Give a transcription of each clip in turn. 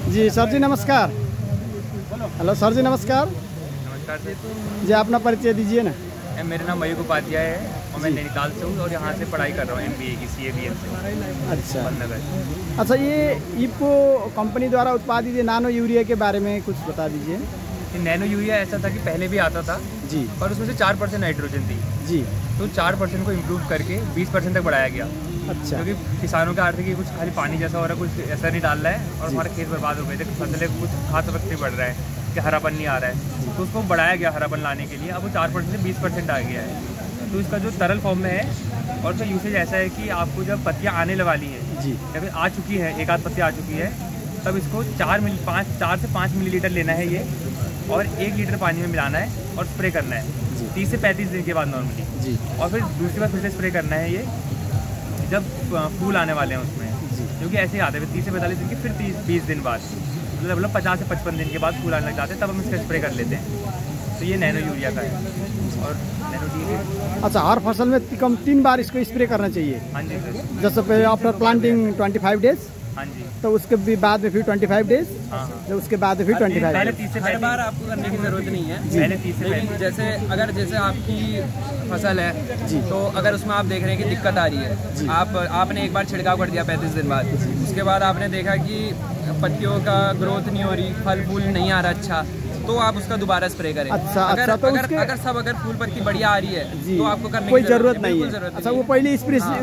जी sir जी नमस्कार। Hello sir जी नमस्कार। नमस्कार सर जी अपना परिचय दीजिए ना। मेरा नाम मयूख उपाध्याय है और मैं नैनीताल से हूँ और यहाँ से पढ़ाई कर रहा हूँ MBA की CABM से। अच्छा बंदनगर। अच्छा, ये इफको कंपनी द्वारा उत्पादित नानो यूरिया के बारे में कुछ बता दीजिए। ये नैनो यूरिया ऐसा था कि पहले भी आता था जी पर उसमें से 4% नाइट्रोजन थी, जी। तो 4% को इम्प्रूव करके 20% तक बढ़ाया गया। अच्छा क्योंकि किसानों का अर्थ है कि कुछ खाली पानी जैसा हो रहा है, कुछ ऐसा नहीं डाल रहा है और जी। हमारे खेत बर्बाद हो गए थे, फसलें कुछ खास वक्त नहीं बढ़ रहा है कि हरापन नहीं आ रहा है, तो उसको बढ़ाया गया हरापन लाने के लिए। अब वो 4% से 20% आ गया है। तो इसका जो तरल फॉर्म में है और उसका यूसेज ऐसा है कि आपको जब पत्तियाँ आने वाली हैं जी या फिर आ चुकी है, एक आध पत्ती आ चुकी है, तब इसको 4 से 5 मिलीलीटर लेना है ये और 1 लीटर पानी में मिलाना है और स्प्रे करना है 30 से 35 दिन के बाद नॉर्मली। जी और फिर दूसरी बार फिर से स्प्रे करना है ये जब फूल आने वाले हैं उसमें, क्योंकि ऐसे ही आते हैं 30 से 45 दिन के, फिर 30-20 दिन बाद, मतलब 50 से 55 दिन के बाद फूल आने लग जाते हैं, तब हम इसका स्प्रे कर लेते हैं। तो ये नैनो यूरिया का है और नैनो डी। अच्छा, हर फसल में कम 3 बार इसको स्प्रे करना चाहिए। हाँ जी सर। जैसे पहले आफ्टर प्लांटिंग 25 डेज, हाँ जी। तो उसके भी बाद में फिर 25 डेज, हाँ तो उसके बाद में फिर 25 पहले डेज। 30 से हर बार आपको करने की जरूरत नहीं है। पहले 30 से लेकिन पहले जैसे आपकी फसल है जी। तो अगर उसमें आप देख रहे हैं कि दिक्कत आ रही है, आपने एक बार छिड़काव कर दिया 35 दिन बाद, उसके बाद आपने देखा कि पत्तियों का ग्रोथ नहीं हो रही, फल फूल नहीं आ रहा अच्छा, तो आप उसका दोबारा स्प्रे करें। अच्छा, अगर अच्छा, तो अगर फूल पत्ती बढ़िया आ रही है जी, तो आपको करने कोई की जरूरत नहीं बिल्कुल है। जरूरत अच्छा, नहीं वो है। पहले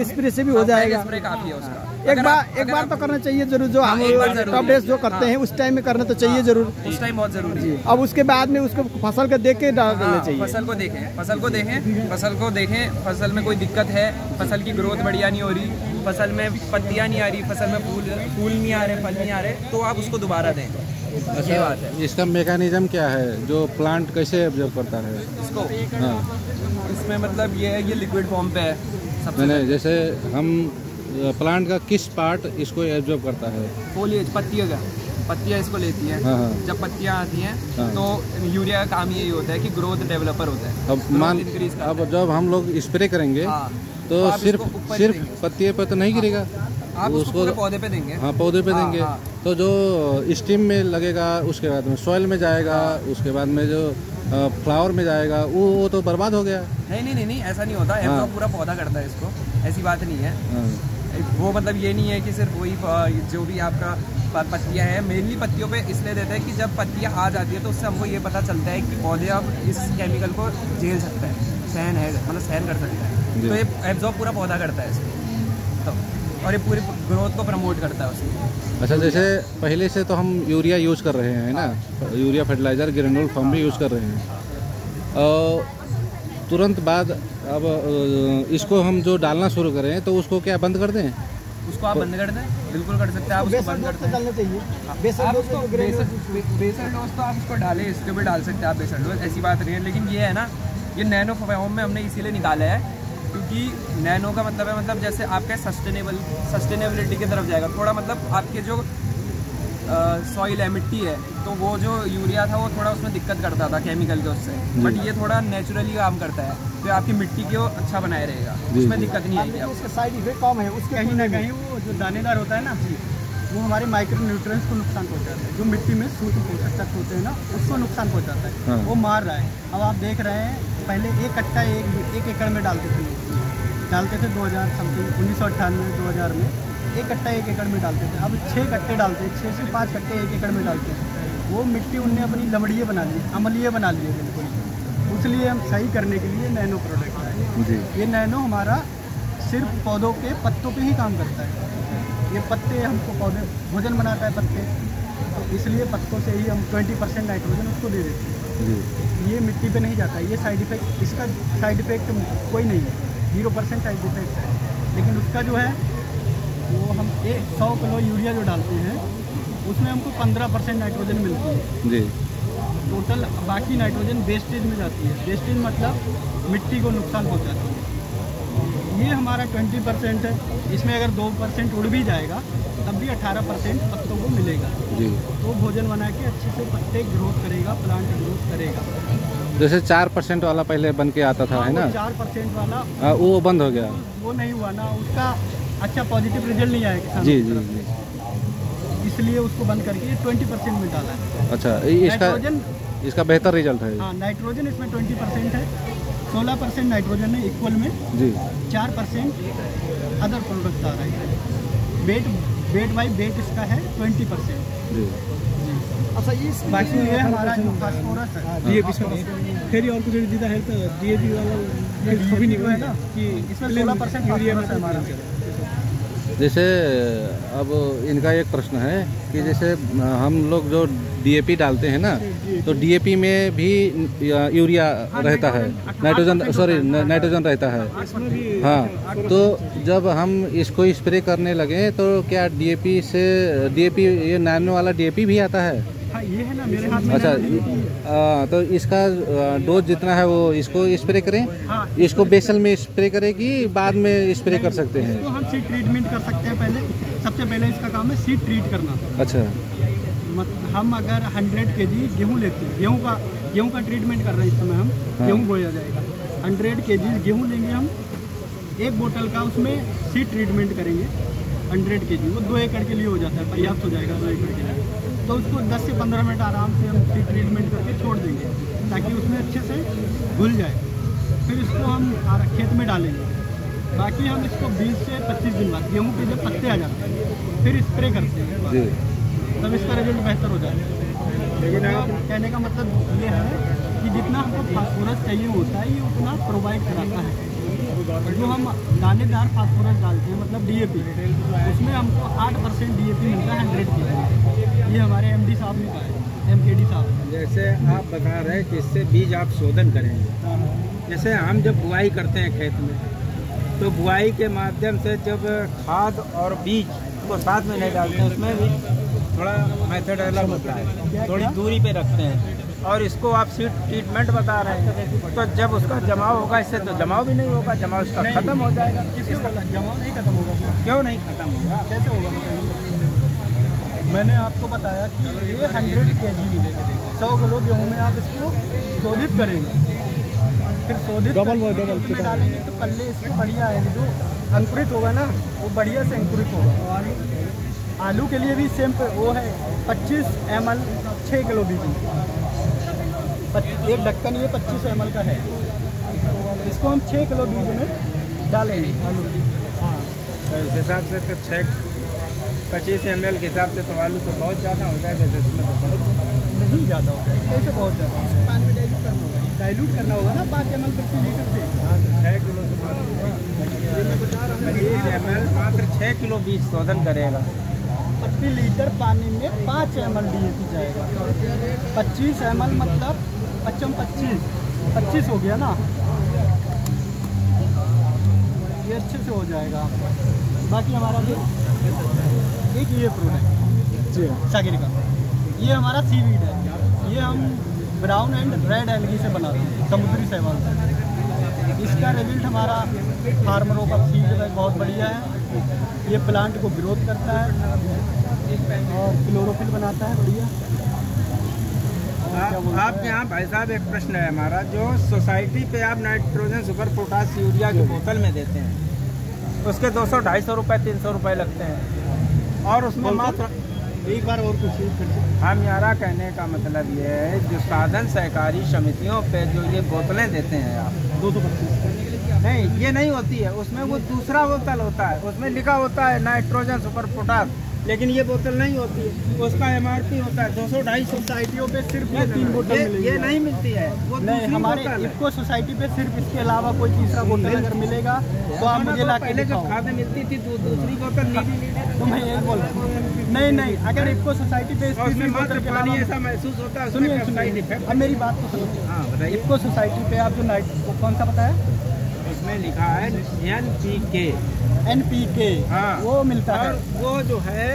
स्प्रे से भी हो जाएगा। स्प्रे काफी है उसका। एक बार तो करना चाहिए जरूर, जो हम एक बार जरूर। टॉप डेज जो करते हैं उस टाइम में करना तो चाहिए जरूर। उस टाइम बहुत जरूरी है। अब उसके बाद में उसको फसल को देख के डालना चाहिए। फसल को देखें, फसल में कोई दिक्कत है, फसल की ग्रोथ बढ़िया नहीं हो रही, फसल में पत्तियां नहीं आ रही, फसल में फूल नहीं आ रहे, फल नहीं आ रहे, तो आप उसको दोबारा दें। ये बात है। इसका मैकेनिज्म क्या है, जो प्लांट कैसे ऑब्जर्व करता है इसको हाँ। इसमें मतलब ये है, ये लिक्विड फॉर्म पे है सबसे नहीं, जैसे हम प्लांट का किस पार्ट इसको ऑब्जर्व करता है? फोलिएज, पत्तियां इसको लेती हैं। हाँ, हाँ। जब पत्तियां आती हैं हाँ। तो यूरिया का काम यही होता है कि ग्रोथ डेवलपर होता है। अब अब जब हम लोग स्प्रे करेंगे तो आप सिर्फ इसको ऊपर ही देंगे। पत्तियों पर तो नहीं गिरेगा, आप उसको पूरे पौधे पे देंगे। हाँ पौधे पे देंगे। हाँ। तो जो स्टीम में लगेगा, उसके बाद में सॉइल में जाएगा, उसके बाद में जो फ्लावर में जाएगा, वो तो बर्बाद हो गया। नहीं, ऐसा नहीं होता। हाँ। पूरा पौधा करता है इसको, ऐसी बात नहीं है। हाँ। वो मतलब ये नहीं है कि सिर्फ वही जो भी आपका पत्तियां हैं, मेनली पत्तियों पे इसलिए देते हैं कि जब पत्तियां आ जाती है तो उससे हमको ये पता चलता है कि पौधे अब इस केमिकल को झेल सकता है, सहन कर सकता है। तो ये एब्जॉर्ब पूरा पौधा करता है इसको, तो और ये पूरी ग्रोथ को प्रमोट करता है उसकी। अच्छा, जैसे पहले से तो हम यूरिया यूज़ कर रहे हैं ना, यूरिया फर्टिलाइज़र ग्रेनुल फॉर्म भी यूज़ कर रहे हैं, और तुरंत बाद अब इसको हम जो डालना शुरू करें तो उसको क्या बंद कर दें? उसको आप बंद कर दें, बिल्कुल कर सकते हैं। आप उसको बंद करते हैं। बेसन डोज तो आप उसको डालें, इसको भी डाल सकते हैं आप बेसन डोज, ऐसी बात नहीं है। लेकिन ये है ना, ये नैनो फॉर्म में हमने इसीलिए निकाला है क्योंकि नैनो का मतलब है, मतलब जैसे आपके सस्टेनेबिलिटी की तरफ जाएगा थोड़ा, मतलब आपके जो सॉइल है, मिट्टी है, तो वो जो यूरिया था वो थोड़ा उसमें दिक्कत करता था केमिकल के उससे, बट ये थोड़ा नेचुरली काम करता है, तो आपकी मिट्टी को अच्छा बनाए रहेगा, उसमें दिक्कत नहीं आएगी। उसका साइड इफेक्ट कम है, उसके कहीं ना कहीं वो जो दानेदार होता है ना, वो हमारे माइक्रो न्यूट्रिएंट्स को नुकसान पहुंचाता है। जो मिट्टी में सूक्ष्म पोषक तत्व होते हैं ना, उसको नुकसान पहुंचाता है। हाँ। वो मार रहा है। अब आप देख रहे हैं, पहले एक कट्टा एक एकड़ में डालते थे 2000 समथिंग 1998 2000 में एक कट्टा 1 एकड़ में डालते थे। अब 6 कट्टे डालते हैं, 6 से 5 कट्टे 1 एकड़ में डालते हैं। वो मिट्टी उनने अपनी लमड़िए बना ली, अम्लीय बना लिए बिल्कुल। इसलिए हम सही करने के लिए नैनो प्रोडक्ट है जी। ये नैनो हमारा सिर्फ पौधों के पत्तों पे ही काम करता है। ये पत्ते हमको पौधे भोजन बनाता है पत्ते, तो इसलिए पत्तों से ही हम 20% नाइट्रोजन उसको दे देते हैं जी। ये मिट्टी पे नहीं जाता है। ये साइड इफेक्ट, इसका साइड इफेक्ट कोई नहीं है, 0% साइड इफेक्ट है। लेकिन उसका जो है वो हम 100 किलो यूरिया जो डालते हैं उसमें हमको 15% नाइट्रोजन मिलती है जी। टोटल। बाकी नाइट्रोजन वेस्टेज में जाती है। वेस्टेज मतलब मिट्टी को नुकसान पहुंचाती है। ये हमारा 20% है। इसमें अगर 2% उड़ भी जाएगा तब भी 18% पत्तों को मिलेगा जी। तो भोजन बना के अच्छे से पत्ते ग्रोथ करेगा, प्लांट ग्रोथ करेगा। जैसे 4% वाला पहले बन के आता था, है ना? 4% वाला वो बंद हो गया। वो नहीं हुआ ना, उसका अच्छा पॉजिटिव रिजल्ट नहीं आया किसान। जी जी जी। इसलिए उसको बंद करके 20% में डाला है। अच्छा, नाइट्रोजन, इसका बेहतर रिजल्ट है। हाँ, नाइट्रोजन इसमें 20% है, 16% नाइट्रोजन है इक्वल में जी, 4% अदर प्रोडक्ट आ रहे हैं। वेट बाई वेट इसका है 20%। जी। अच्छा, इस बाकी ये हमारा जो फास्फोरस है फिर और कुछ दीदा है तो डीएपी वाला कभी नहीं हुआ है ना कि इसमें 16% फास्फोरस है हमारा। जैसे अब इनका एक प्रश्न है कि जैसे हम लोग जो डीएपी डालते हैं ना, तो डीएपी में भी यूरिया रहता है, नाइट्रोजन रहता है। हाँ, तो जब हम इसको स्प्रे करने लगे तो क्या डीएपी ये नैनो वाला डीएपी भी आता है? हाँ, ये है ना मेरे हाथ में। अच्छा, तो इसका डोज जितना है वो इसको स्प्रे करें? हाँ, इसको बेसल में स्प्रे करें कि बाद में स्प्रे कर सकते हैं? इसको हम सीड ट्रीटमेंट कर सकते हैं। पहले सबसे पहले इसका काम है सीड ट्रीट करना। अच्छा, हम अगर 100 kg गेहूँ लेते हैं, गेहूँ का ट्रीटमेंट कर रहे हैं इस समय हम। हाँ। गेहूँ बोया जाएगा, 100 kg गेहूँ लेंगे हम, 1 बोतल का उसमें सीड ट्रीटमेंट करेंगे 100 kg। वो 2 एकड़ के लिए हो जाता है, पर्याप्त हो जाएगा 2 एकड़ के लिए। तो उसको 10 से 15 मिनट आराम से हम सीड ट्रीटमेंट करके छोड़ देंगे ताकि उसमें अच्छे से घुल जाए। फिर इसको हम खेत में डालेंगे। बाकी हम इसको 20 से 25 दिन बाद गेहूँ के जब पत्ते आ जाते हैं फिर स्प्रे करते हैं, जी। तब इसका रिजल्ट बेहतर हो जाता है। लेकिन कहने का मतलब ये है कि जितना हमको फास्फोरस चाहिए होता है ये उतना प्रोवाइड कराता है। जो हम दानेदार फास्फोरस डालते हैं मतलब डीएपी, उसमें हमको 8% डीएपी मिलता है 100 kg। ये हमारे एमडी साहब ने कहा है, एमकेडी साहब। जैसे आप बता रहे हैं कि इससे बीज आप शोधन करेंगे। जैसे हम जब बुआई करते हैं खेत में, तो बुआई के माध्यम से जब खाद और बीज को साथ में नहीं डालते हैं, उसमें भी थोड़ा मेथड अलग होता है, थोड़ी दूरी पे रखते हैं। और इसको आप सीड ट्रीटमेंट बता रहे हैं, तो जब उसका जमाव होगा, इससे तो जमाव भी नहीं होगा, जमाव इसका खत्म हो जाएगा। जमाव नहीं खत्म होगा। क्यों नहीं खत्म होगा? कैसे होगा बताइए। मैंने आपको बताया कि ये 100 kg 100 किलो गेहूँ में आप इसको शोधित करेंगे, फिर शोधित में डालेंगे तो पल्ले इसके बढ़िया है, जो अंकुरित होगा ना वो बढ़िया से अंकुरित होगा। आलू के लिए भी सेम वो है 25 ml 6 किलो बीज, एक ढक्कन ये 25 ml का है। इसको हम 6 किलो बीज में डालेंगे आलू। हाँ, तो इस हिसाब से तो 25 ml के हिसाब से तो आलू तो बहुत ज़्यादा हो जाएगा, इसमें तो बहुत नहीं ज़्यादा होगा। कैसे बहुत ज़्यादा? पानी में डाइल्यूट करना होगा ना 5 ml प्रति लीटर से। 6 किलो से 25 ml मात्र 6 किलो बीज शोधन करेगा। प्रति लीटर पानी में 5 ml डीएपी जाएगा। 25 ml मतलब 25 हो गया ना, ये अच्छे से हो जाएगा। बाकी हमारा जो एक ये प्रोडक्ट सागिर का, ये हमारा सीवीड है। ये हम ब्राउन एंड रेड एल्गी से बनाते हैं, समुद्री शैवाल से। इसका रिजल्ट हमारा फार्मरों का फीडबैक बहुत बढ़िया है। ये प्लांट को ग्रोथ करता है और क्लोरोफिल बनाता है बढ़िया। आपके यहाँ भाई साहब एक प्रश्न है हमारा, जो सोसाइटी पे आप नाइट्रोजन सुपर पोटास यूरिया की बोतल में देते हैं, उसके 200-250 रुपये 300 रुपये लगते हैं, और उसमें मात्र एक बार और कुछ हमारा कहने का मतलब ये है, जो साधन सहकारी समितियों पे जो ये बोतलें देते हैं आप 225 नहीं, ये नहीं होती है, उसमें वो दूसरा बोतल होता है, उसमें लिखा होता है नाइट्रोजन सुपर पोटास, लेकिन ये बोतल नहीं होती है, उसका एमआरपी होता है 200-250। सोसाइटियों पे सिर्फ ये 3 बोतल ये नहीं मिलती है, वो नहीं। हमारे इफको सोसाइटी पे सिर्फ इसके अलावा कोई तीसरा बोतल अगर मिलेगा तो आप मुझे ला के पहले जब दिखाओ। खादें मिलती थी दूसरी बोतल नीली, तो मैं यही बोल रहा हूँ। नहीं, अगर इफको सोसाइटी पे उसमें मात्र पानी ऐसा महसूस होता है, सुनिए, अब मेरी बात तो सुनिए। हाँ बताइए। इफको सोसाइटी पे आप जो नाइट कौन सा बताया? उसमें लिखा है NPK, हाँ, वो मिलता है। वो जो है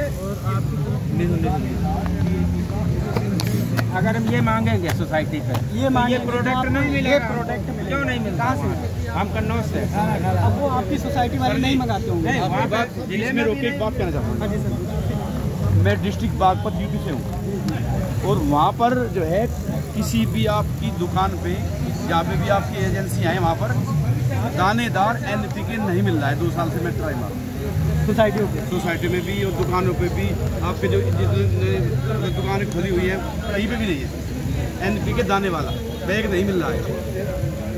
अगर हम ये मांगेंगे सोसाइटी पे, ये प्रोडक्ट नहीं मिलेगा। ये प्रोडक्ट मिलेगा। क्यों नहीं मिलता? कहाँ से? हम कन्नौज से। अब वो आपकी सोसाइटी वाले नहीं मंगाते होंगे। नहीं, वहाँ पर जिले में रोके एक बात कहना चाहता हूँ। हाँ जी सर। मैं डिस्ट्रिक्ट बागपत यूपी से हूँ, और वहाँ पर जो है किसी भी आपकी दुकान पे जहाँ पे भी आपकी एजेंसी है, वहाँ पर दानेदार NPK नहीं मिल रहा है। 2 साल से मैं ट्राई मार सोसाइटियों पे। सोसाइटी में भी और दुकानों पे भी आपके जो दुकान खुली हुई है कहीं पे भी नहीं है। NP के दाने वाला बैग नहीं मिल रहा है,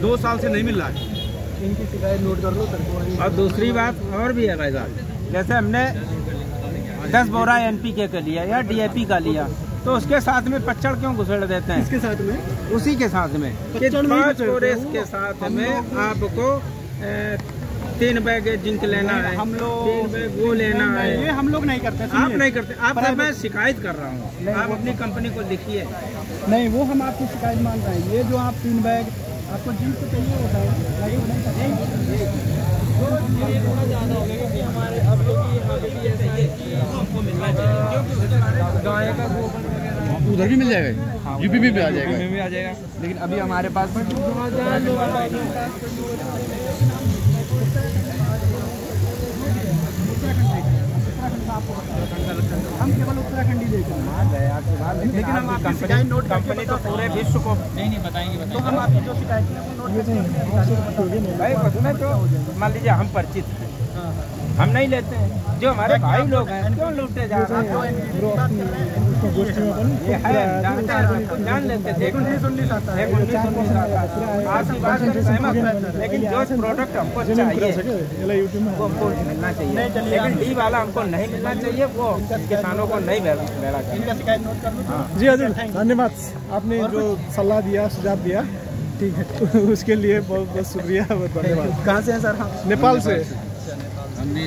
2 साल से नहीं मिल रहा है। इनकी शिकायत नोट कर लो सर। और दूसरी बात और भी है भाई साहब, जैसे हमने 10 बोरा NPK का लिया या DAP का लिया, तो उसके साथ में पच्चड़ क्यों घुसेड़ देते हैं? इसके साथ में उसी के साथ में कि पच्चड़ नहीं 5 घुसेड़ते बोरे हो। के साथ में आपको 3 बैग जिंक लेना है, हम लोग 3 बैग वो लेना ये है। हम लोग नहीं करते। आप सुनिए। नहीं करते, आपसे मैं शिकायत कर रहा हूँ, आप अपनी कंपनी को लिखिए। नहीं, वो हम आपकी शिकायत मान रहे हैं। ये जो आप 3 बैग आपको जिंक तो चाहिए होता है, उधर भी मिल जाएगा, यूपी में भी आ जाएगा। में भी आ जाएगा, लेकिन अभी हमारे पास हम केवल उत्तराखंड ही देते हैं। लेकिन हम आपकी शिकायत नोट कंपनी तो पूरे विश्व को नहीं बताएंगे। तो हम आपकी जो शिकायत है वो नोट करके भाई उसमें तो मान लीजिए हम परिचित हैं, हम नहीं लेते हैं। जो हमारे भाई लोग हैं क्यों लूटे जा रहे हैं? ये है जानते हैं, हमको जान लेते थे। 1919 आता है। 1919 आता है, आपकी बात से सहमत है, लेकिन जो प्रोडक्ट हमको चाहिए वो हमको मिलना चाहिए, लेकिन डी वाला हमको नहीं मिलना चाहिए, वो किसानों को नहीं बेड़ा चाहिए। इनका शिकायत नोट कर लो। जी हजूर, धन्यवाद, आपने जो सलाह दिया, सुझाव दिया, ठीक है, उसके लिए बहुत बहुत शुक्रिया और धन्यवाद। कहाँ से हैं सर? हाँ, नेपाल से। हम भी